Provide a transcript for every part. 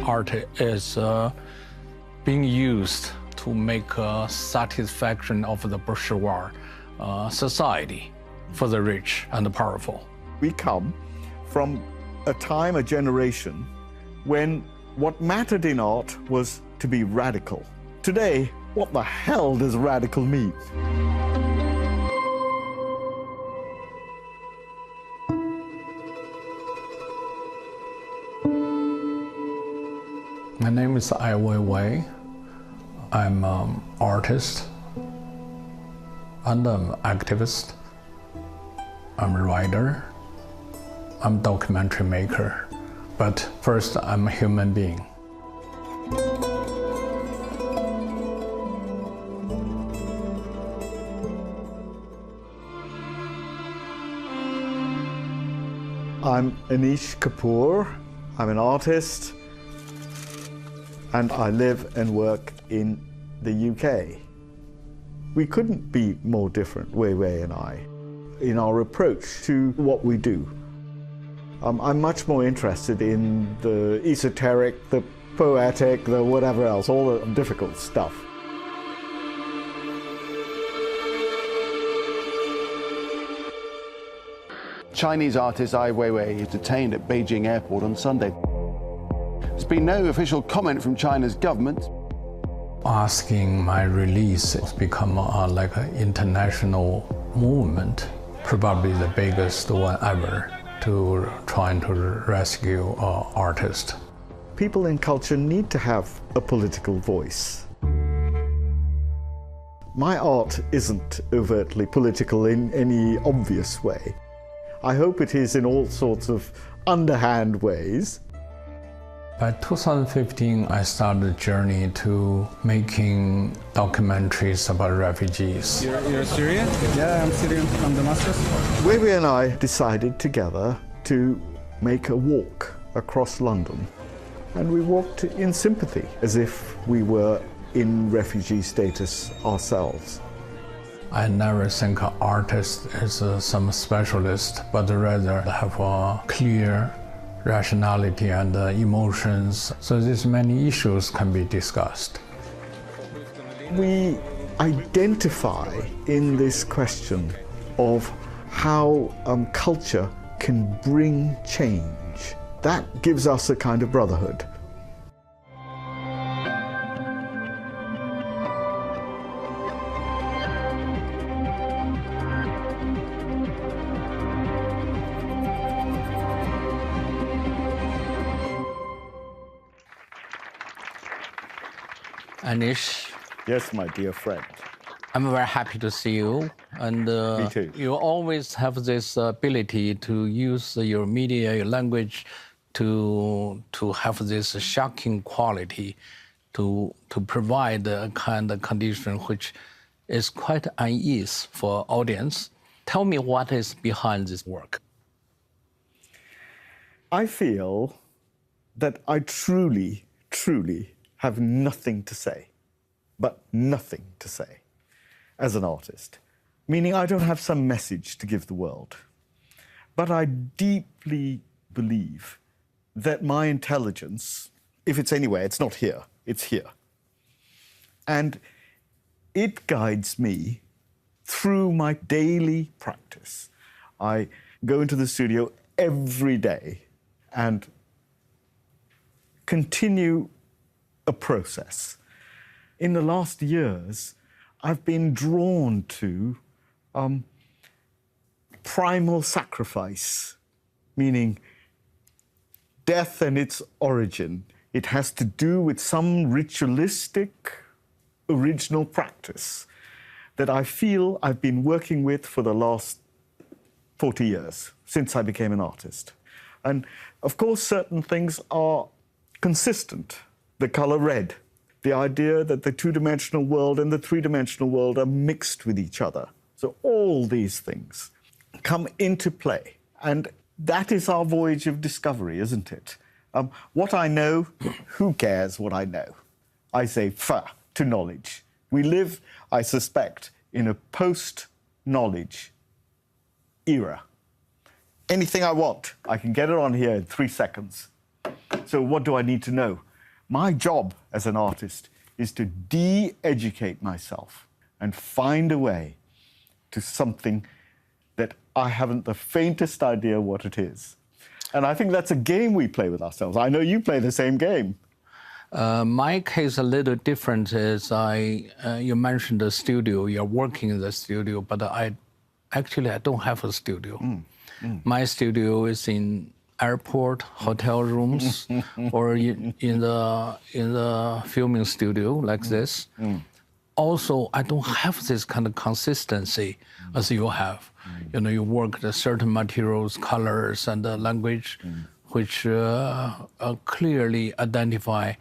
art is being used to make satisfaction of the bourgeois society for the rich and the powerful. We come from a time, a generation, when what mattered in art was to be radical. Today, what the hell does radical mean? My name is Ai Weiwei. I'm an artist and I'm an activist. I'm a writer. I'm a documentary maker. But first, I'm a human being. I'm Anish Kapoor. I'm an artist, and I live and work in the UK. We couldn't be more different, Weiwei and I, in our approach to what we do. I'm much more interested in the esoteric, the poetic, the whatever else, all the difficult stuff. Chinese artist Ai Weiwei is detained at Beijing airport on Sunday. There's been no official comment from China's government. Asking my release has become like an international movement, probably the biggest one ever, to trying to rescue artists. People in culture need to have a political voice. My art isn't overtly political in any obvious way. I hope it is in all sorts of underhand ways. By 2015, I started a journey to making documentaries about refugees. You're Syrian? Yeah, I'm Syrian from Damascus. Weiwei and I decided together to make a walk across London. And we walked in sympathy, as if we were in refugee status ourselves. I never think an artist is some specialist, but rather have a clear rationality and emotions. So these many issues can be discussed. We identify in this question of how culture can bring change. That gives us a kind of brotherhood. Anish, Yes, my dear friend. I'm very happy to see you. And Me too. You always have this ability to use your media, your language, to have this shocking quality, to provide a kind of condition which is quite unease for audience. Tell me what is behind this work. I feel that I truly, truly have nothing to say, but nothing to say as an artist. Meaning I don't have some message to give the world. But I deeply believe that my intelligence, if it's anywhere, it's not here, it's here. And it guides me through my daily practice. I go into the studio every day and continue a process. In the last years, I've been drawn to primal sacrifice, meaning death and its origin. It has to do with some ritualistic, original practice that I feel I've been working with for the last 40 years, since I became an artist. And of course, certain things are consistent. The color red, the idea that the two-dimensional world and the three-dimensional world are mixed with each other. So all these things come into play. And that is our voyage of discovery, isn't it? What I know, who cares what I know? I say fa to knowledge. We live, I suspect, in a post-knowledge era. Anything I want, I can get it on here in 3 seconds. So what do I need to know? My job as an artist is to de-educate myself and find a way to something that I haven't the faintest idea what it is. And I think that's a game we play with ourselves. I know you play the same game. My case a little different is you mentioned the studio, you're working in the studio, but I don't have a studio. My studio is in airport, hotel rooms, or in the filming studio like this. Also, I don't have this kind of consistency as you have. You know, you work with certain materials, colors, and the language, which clearly identify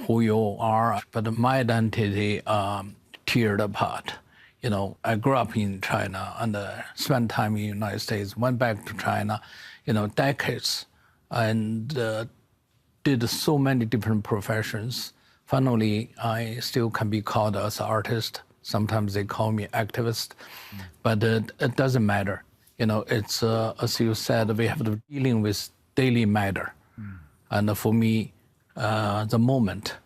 who you are. But my identity teared apart. You know, I grew up in China and spent time in the United States, went back to China, you know, decades, and did so many different professions. Finally, I still can be called as an artist. Sometimes they call me activist, but it doesn't matter. You know, it's, as you said, we have to dealing with daily matter. And for me, the moment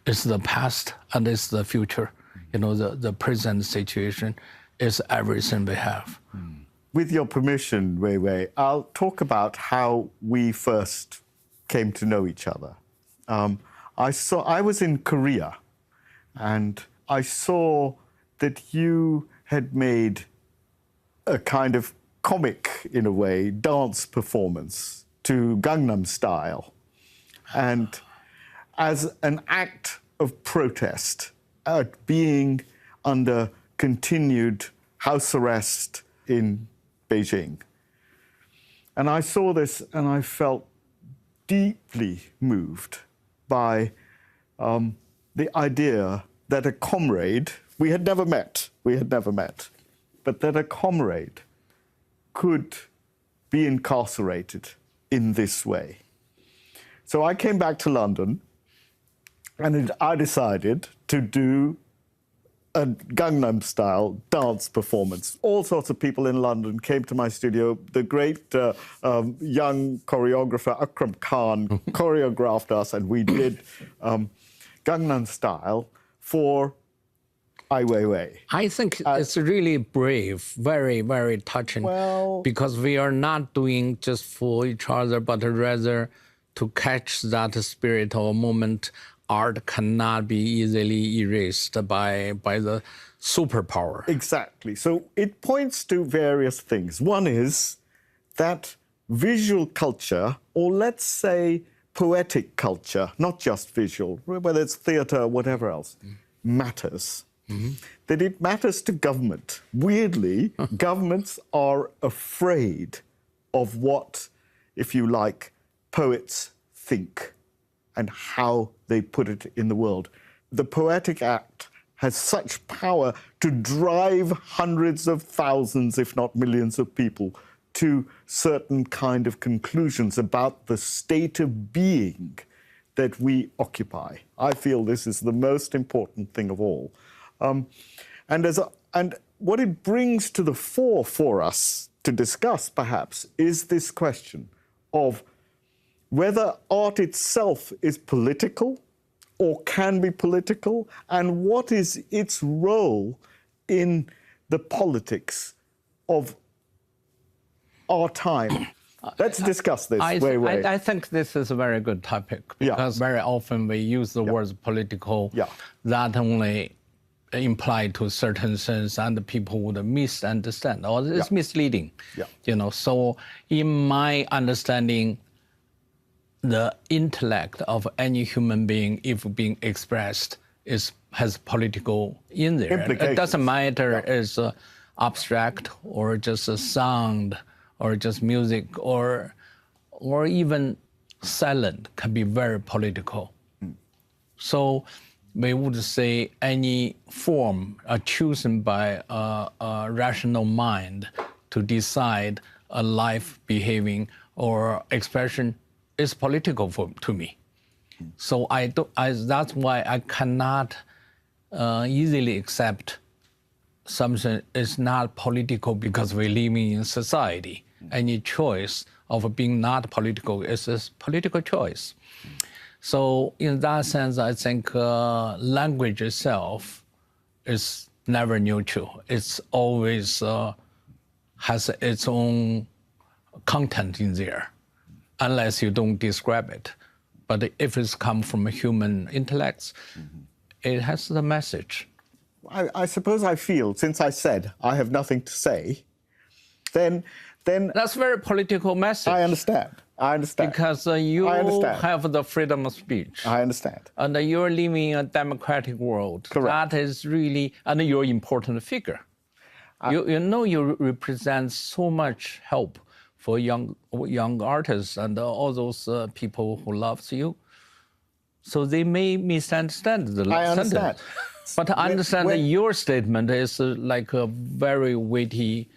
is the past and it's the future. You know, the present situation is everything we have. With your permission, Weiwei, I'll talk about how we first came to know each other. I was in Korea, and I saw that you had made a kind of comic, in a way, dance performance to Gangnam Style. And as an act of protest at being under continued house arrest in Beijing. And I saw this and I felt deeply moved by the idea that a comrade, we had never met, but that a comrade could be incarcerated in this way. So I came back to London and I decided to do a Gangnam Style dance performance. All sorts of people in London came to my studio. The great young choreographer Akram Khan choreographed us, and we did Gangnam Style for Ai Weiwei. I think it's really brave, very, very touching, because we are not doing just for each other, but rather to catch that spirit or moment. Art cannot be easily erased by the superpower. Exactly. So it points to various things. One is that visual culture, or let's say poetic culture, not just visual, whether it's theatre or whatever else, matters. That it matters to government. Weirdly, governments are afraid of what, if you like, poets think and how they put it in the world. The poetic act has such power to drive hundreds of thousands, if not millions of people to certain kind of conclusions about the state of being that we occupy. I feel this is the most important thing of all. And what it brings to the fore for us to discuss, perhaps, is this question of whether art itself is political or can be political, and what is its role in the politics of our time. Let's discuss this. I think this is a very good topic, because very often we use the words political that only imply to a certain sense, and the people would misunderstand, or it's misleading. You know, so in my understanding, the intellect of any human being, if being expressed, has political in there. It doesn't matter is abstract or just a sound or just music or even silent can be very political. So we would say any form chosen by a rational mind to decide a life behaving or expression is political to me. So that's why I cannot easily accept something is not political because we're living in society. Any choice of being not political is a political choice. So in that sense, I think language itself is never neutral. It's always has its own content in there, unless you don't describe it. But if it's come from human intellects, it has the message. I suppose I feel, since I said I have nothing to say, then That's a very political message. I understand. Because you I understand. have the freedom of speech. I understand. And you're living in a democratic world. Correct. That is really, and you're an important figure. You know you represent so much help for young artists and all those people who loves you. So they may misunderstand the I understand. sentence. But I understand that your statement is like a very weighty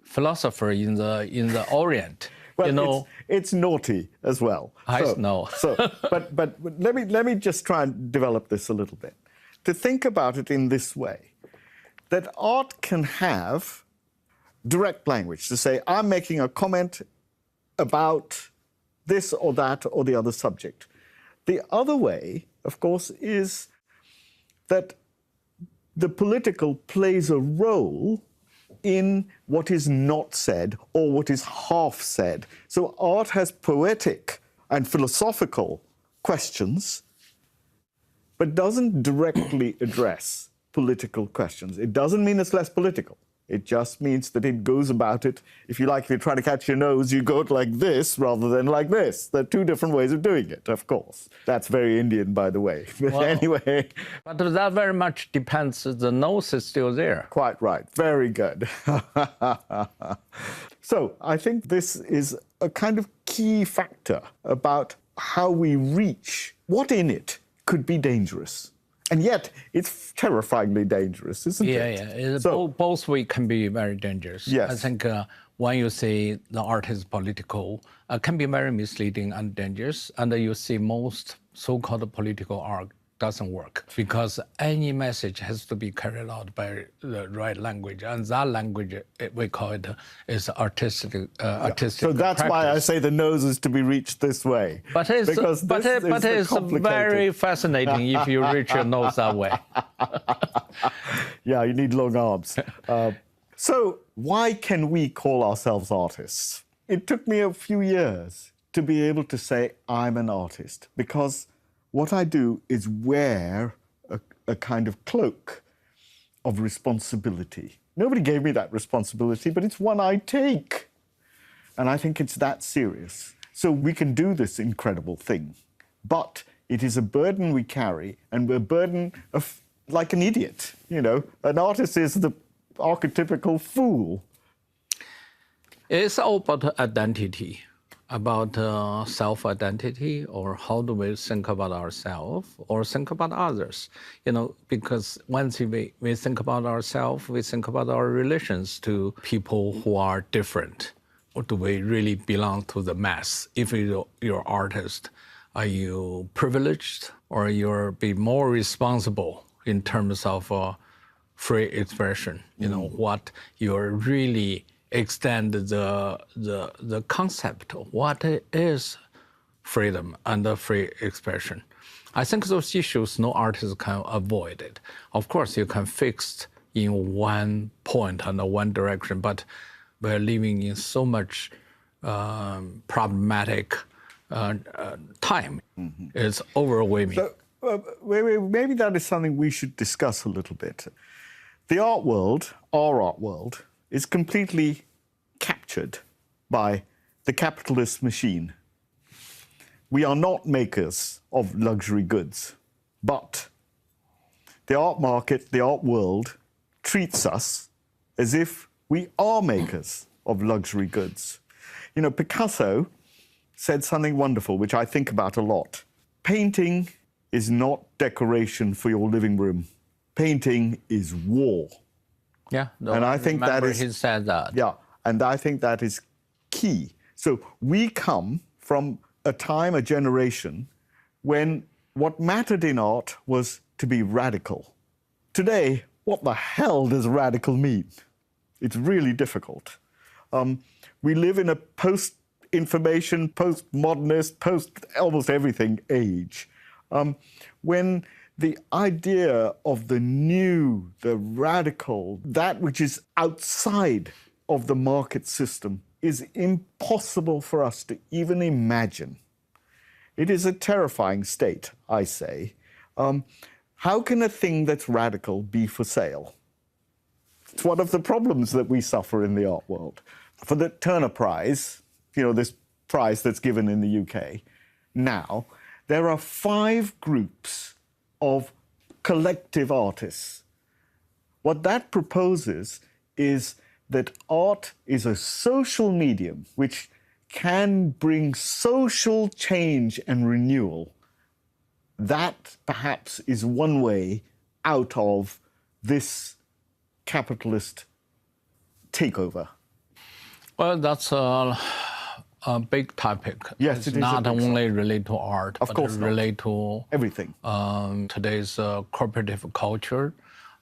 philosopher in the Orient. Well, you know, it's naughty as well. I know. But let me just try and develop this a little bit. To think about it in this way, that art can have direct language, to say, I'm making a comment about this or that or the other subject. The other way, of course, is that the political plays a role in what is not said or what is half said. So art has poetic and philosophical questions, but doesn't directly address political questions. It doesn't mean it's less political. It just means that it goes about it. If you like, if you're trying to catch your nose, you go like this rather than like this. There are two different ways of doing it, of course. That's very Indian, by the way. But well, anyway. But that very much depends. The nose is still there. Quite right. Very good. So I think this is a kind of key factor about how we reach what in it could be dangerous. And yet, it's terrifyingly dangerous, isn't it? Yeah. So, both ways can be very dangerous. Yes. I think when you say the art is political, can be very misleading and dangerous. And you see most so-called political art doesn't work because any message has to be carried out by the right language, and that language we call it is artistic. So that's why I say the nose is to be reached this way. But it's very fascinating if you reach your nose that way. Yeah, you need long arms. So why can we call ourselves artists? It took me a few years to be able to say I'm an artist, because what I do is wear a kind of cloak of responsibility. Nobody gave me that responsibility, but it's one I take. And I think it's that serious. So we can do this incredible thing, but it is a burden we carry, and we're a burden of, like an idiot, you know. An artist is the archetypical fool. It's all about identity. About self-identity, or how do we think about ourselves or think about others? You know, because once we think about ourselves, we think about our relations to people who are different. Or do we really belong to the mass? If you're an artist, are you privileged, or you're be more responsible in terms of free expression? You know, what you're really extend the concept of what is freedom and free expression. I think those issues no artist can avoid it. Of course, you can fix in one point and one direction, but we're living in so much problematic time. It's overwhelming. So maybe that is something we should discuss a little bit. The art world, our art world, is completely captured by the capitalist machine. We are not makers of luxury goods, but the art market, the art world, treats us as if we are makers of luxury goods. You know, Picasso said something wonderful, which I think about a lot. Painting is not decoration for your living room. Painting is war. Yeah, no, and I think that is, he said that. Yeah, and I think that is key. So we come from a time, a generation, when what mattered in art was to be radical. Today, what the hell does radical mean? It's really difficult. We live in a post-information, post-modernist, post-almost everything age. When the idea of the new, the radical, that which is outside of the market system is impossible for us to even imagine. It is a terrifying state, I say. How can a thing that's radical be for sale? It's one of the problems that we suffer in the art world. For the Turner Prize, this prize that's given in the UK, now, there are 5 groups of collective artists. What that proposes is that art is a social medium which can bring social change and renewal. That, perhaps, is one way out of this capitalist takeover. Well, that's a big topic. Yes, it's it is not only related to art, of course not. Related to Everything. Today's cooperative culture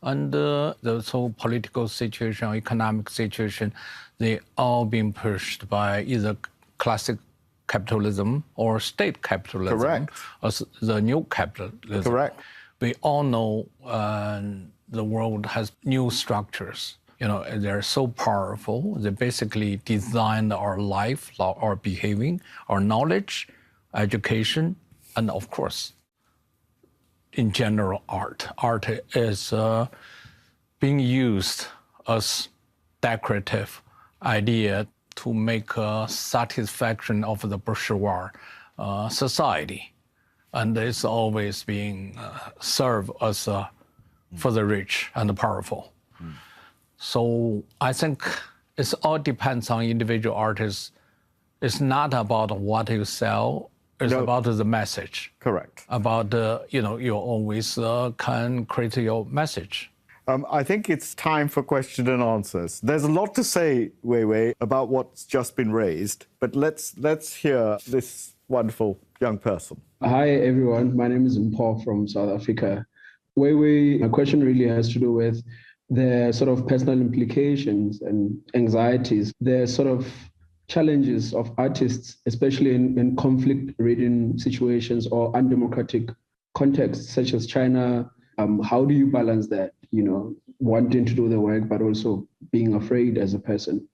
and the whole political situation, economic situation. They all being pushed by either classic capitalism or state capitalism. Correct. Or the new capitalism. Correct. We all know the world has new structures. They're so powerful. They basically design our life, our behaving, our knowledge, education, and of course, in general, art. Art is being used as decorative idea to make a satisfaction of the bourgeois society. And it's always being served as for the rich and the powerful. So I think it all depends on individual artists. It's not about what you sell, it's about the message. Correct. About, you always can create your message. I think it's time for question and answers. There's a lot to say, Weiwei, about what's just been raised, but let's hear this wonderful young person. Hi, everyone. My name is Paul from South Africa. Weiwei, my question really has to do with the sort of personal implications and anxieties, the sort of challenges of artists, especially in conflict-ridden situations or undemocratic contexts such as China. How do you balance that, wanting to do the work, but also being afraid as a person?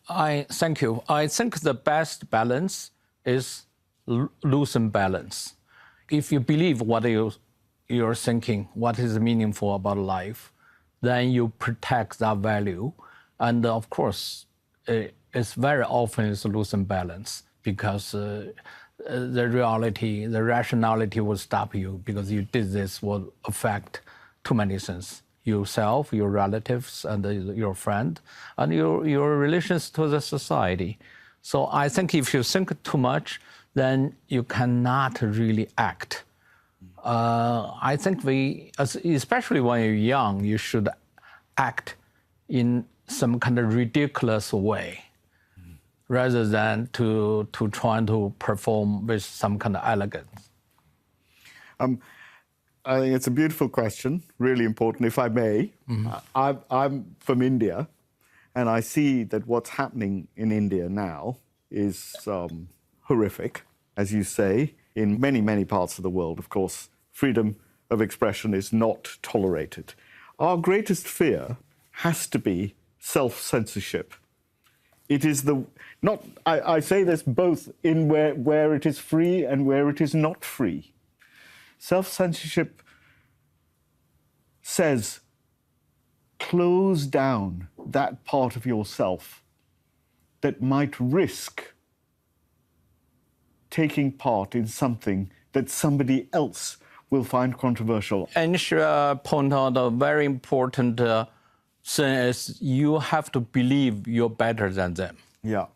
I thank you. I think the best balance is loosen balance. If you believe what you're thinking, what is meaningful about life, then you protect that value. And of course, it's very often it's loosen balance because the reality, the rationality will stop you because you did this will affect too many things. Yourself, your relatives, and your friend, and your relations to the society. So I think if you think too much, then you cannot really act. I think especially when you're young, you should act in some kind of ridiculous way, rather than to try to perform with some kind of elegance. I think it's a beautiful question, really important, if I may. I'm from India, and I see that what's happening in India now is horrific, as you say, in many, many parts of the world. Of course, freedom of expression is not tolerated. Our greatest fear has to be self-censorship. It is I say this both in where it is free and where it is not free. Self-censorship says, close down that part of yourself that might risk taking part in something that somebody else will find controversial. Anish pointed out a very important thing is you have to believe you're better than them. Yeah.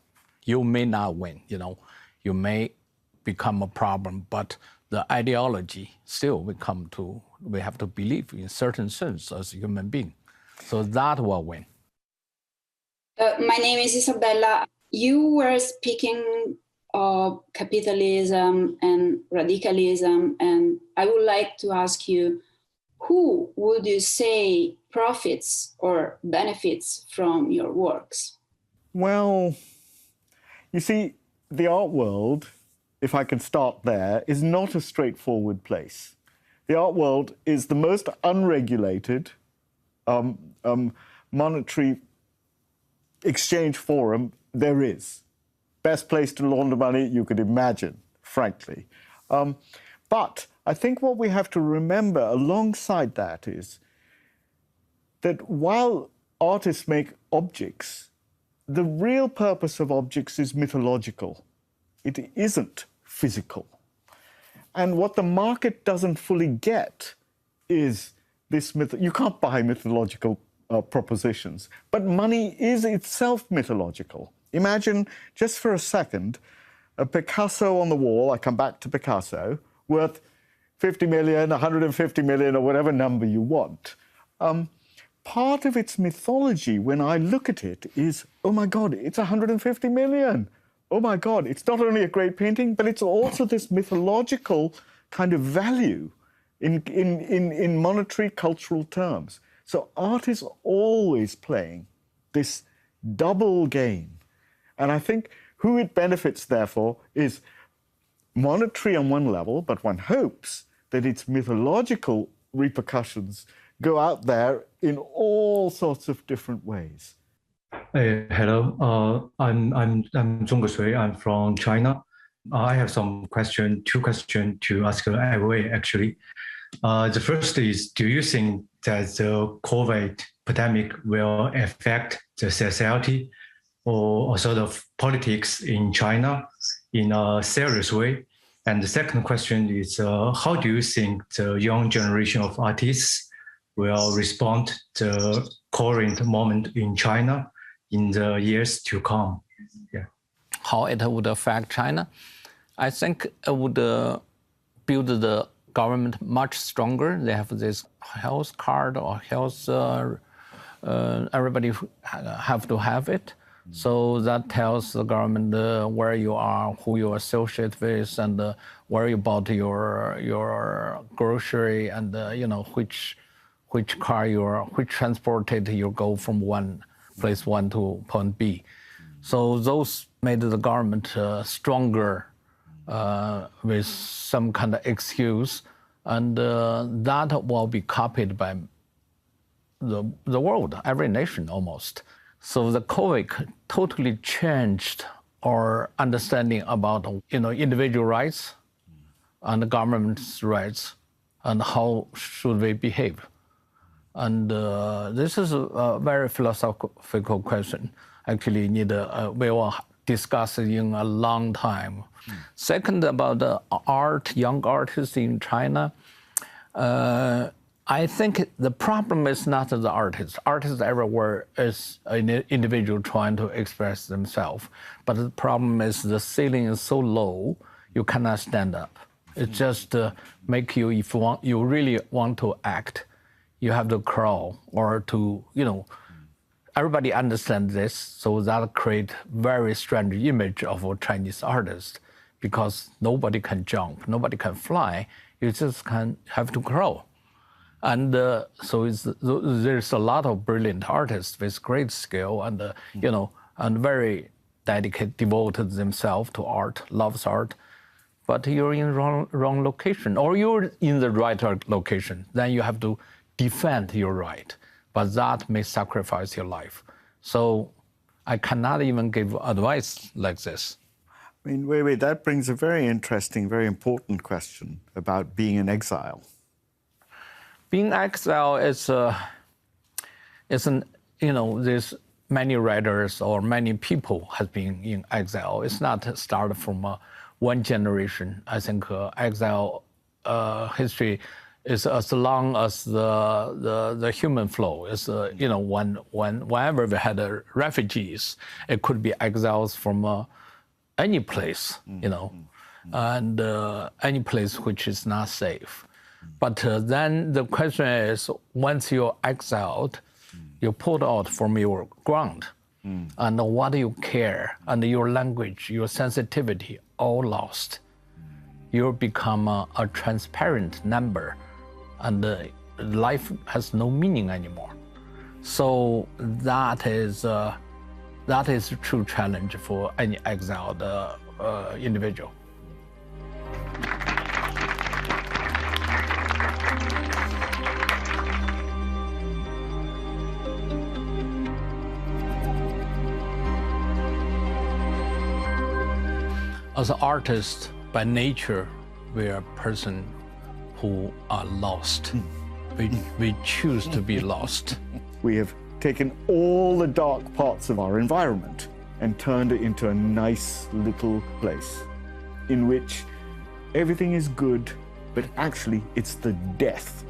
You may not win, you may become a problem, but the ideology still we have to believe in certain sense as a human being. So that will win. My name is Isabella. You were speaking of capitalism and radicalism, and I would like to ask you, who would you say profits or benefits from your works? Well, you see, the art world if I can start there, is not a straightforward place. The art world is the most unregulated monetary exchange forum there is. Best place to launder money you could imagine, frankly. But I think what we have to remember alongside that is that while artists make objects, the real purpose of objects is mythological. It isn't physical. And what the market doesn't fully get is this myth. You can't buy mythological propositions, but money is itself mythological. Imagine, just for a second, a Picasso on the wall, I come back to Picasso, worth 50 million, 150 million, or whatever number you want. Part of its mythology, when I look at it, is, oh my God, it's 150 million. Oh my God, it's not only a great painting, but it's also this mythological kind of value in monetary cultural terms. So art is always playing this double game. And I think who it benefits, therefore, is monetary on one level, but one hopes that its mythological repercussions go out there in all sorts of different ways. Hello, I'm Zhong Shui. I'm from China. I have two questions to ask Ai Weiwei, actually. The first is, do you think that the COVID pandemic will affect the society or sort of politics in China in a serious way? And the second question is, how do you think the young generation of artists will respond to the current moment in China in the years to come? Yeah. How it would affect China? I think it would build the government much stronger. They have this health card or health, everybody have to have it. So that tells the government where you are, who you associate with, and where you bought your grocery, and which car which transported you go from place one to point B. So those made the government stronger with some kind of excuse, and that will be copied by the world, every nation almost. So the COVID totally changed our understanding about individual rights and the government's rights and how should we behave. And this is a very philosophical question. Actually, we will discuss it in a long time. Second, about the young artists in China. I think the problem is not the artists. Artists everywhere is an individual trying to express themselves. But the problem is the ceiling is so low, you cannot stand up. It just make you, if you really want to act, you have to crawl or to, everybody understands this. So that create very strange image of a Chinese artist, because nobody can jump, nobody can fly. You just have to crawl. And so there's a lot of brilliant artists with great skill and, and very dedicated, devoted themselves to art, loves art. But you're in wrong location, or you're in the right location. Then you have to defend your right. But that may sacrifice your life. So I cannot even give advice like this. I mean, Weiwei, that brings a very interesting, very important question about being in exile. Being exile is there's many writers or many people have been in exile. It's not started from one generation. I think exile history is as long as the human flow. Is whenever we had refugees, it could be exiles from any place, and any place which is not safe. But then the question is, once you're exiled, you're pulled out from your ground. And what do you care? And your language, your sensitivity, all lost. You become a transparent number, and life has no meaning anymore. So that is a true challenge for any exiled individual. As an artist, by nature, we are a person who are lost. We choose to be lost. We have taken all the dark parts of our environment and turned it into a nice little place in which everything is good, but actually it's the death.